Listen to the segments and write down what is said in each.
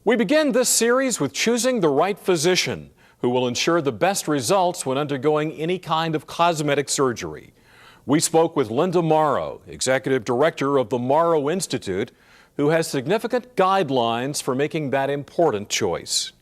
We begin this series with choosing the right physician who will ensure the best results when undergoing any kind of cosmetic surgery. We spoke with Linda Morrow, Executive Director of the Morrow Institute, who has significant guidelines for making that important choice.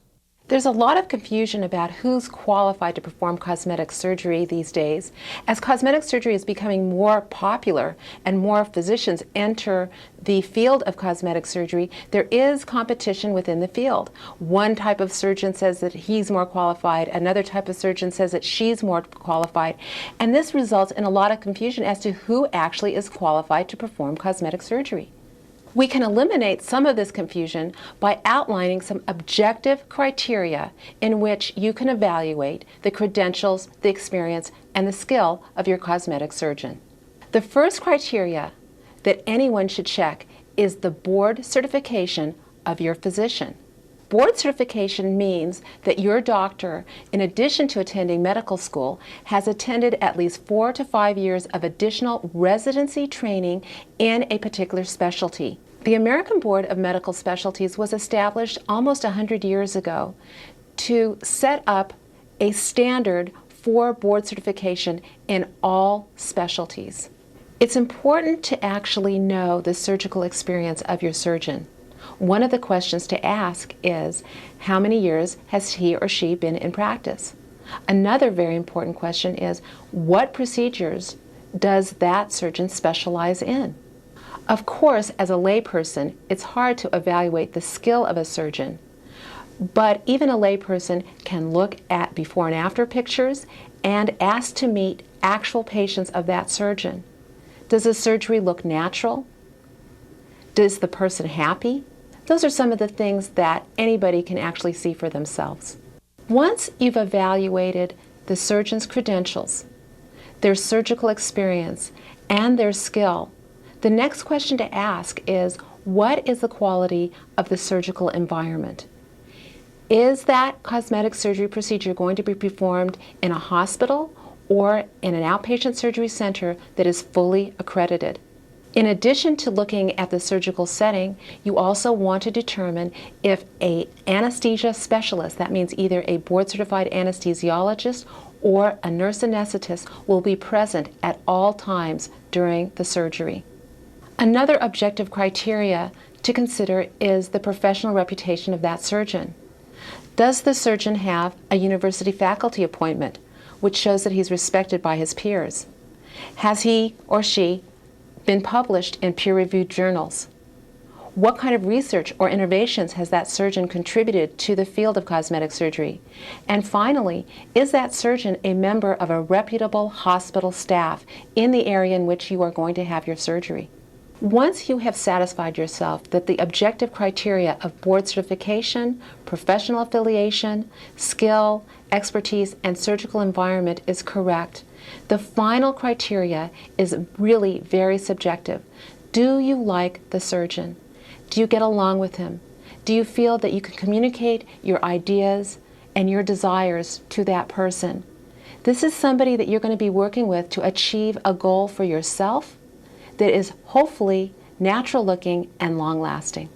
There's a lot of confusion about who's qualified to perform cosmetic surgery these days. As cosmetic surgery is becoming more popular and more physicians enter the field of cosmetic surgery, there is competition within the field. One type of surgeon says that he's more qualified, another type of surgeon says that she's more qualified, and this results in a lot of confusion as to who actually is qualified to perform cosmetic surgery. We can eliminate some of this confusion by outlining some objective criteria in which you can evaluate the credentials, the experience, and the skill of your cosmetic surgeon. The first criteria that anyone should check is the board certification of your physician. Board certification means that your doctor, in addition to attending medical school, has attended at least 4 to 5 years of additional residency training in a particular specialty. The American Board of Medical Specialties was established almost 100 years ago to set up a standard for board certification in all specialties. It's important to actually know the surgical experience of your surgeon. One of the questions to ask is, how many years has he or she been in practice? Another very important question is, what procedures does that surgeon specialize in? Of course, as a layperson, it's hard to evaluate the skill of a surgeon, but even a layperson can look at before and after pictures and ask to meet actual patients of that surgeon. Does the surgery look natural? Is the person happy? Those are some of the things that anybody can actually see for themselves. Once you've evaluated the surgeon's credentials, their surgical experience, and their skill, the next question to ask is, what is the quality of the surgical environment? Is that cosmetic surgery procedure going to be performed in a hospital or in an outpatient surgery center that is fully accredited? In addition to looking at the surgical setting, you also want to determine if an anesthesia specialist, that means either a board-certified anesthesiologist or a nurse anesthetist, will be present at all times during the surgery. Another objective criteria to consider is the professional reputation of that surgeon. Does the surgeon have a university faculty appointment, which shows that he's respected by his peers? Has he or she been published in peer-reviewed journals? What kind of research or innovations has that surgeon contributed to the field of cosmetic surgery? And finally, is that surgeon a member of a reputable hospital staff in the area in which you are going to have your surgery? Once you have satisfied yourself that the objective criteria of board certification, professional affiliation, skill, expertise, and surgical environment is correct, the final criteria is really very subjective. Do you like the surgeon? Do you get along with him? Do you feel that you can communicate your ideas and your desires to that person? This is somebody that you're going to be working with to achieve a goal for yourself that is hopefully natural looking and long lasting.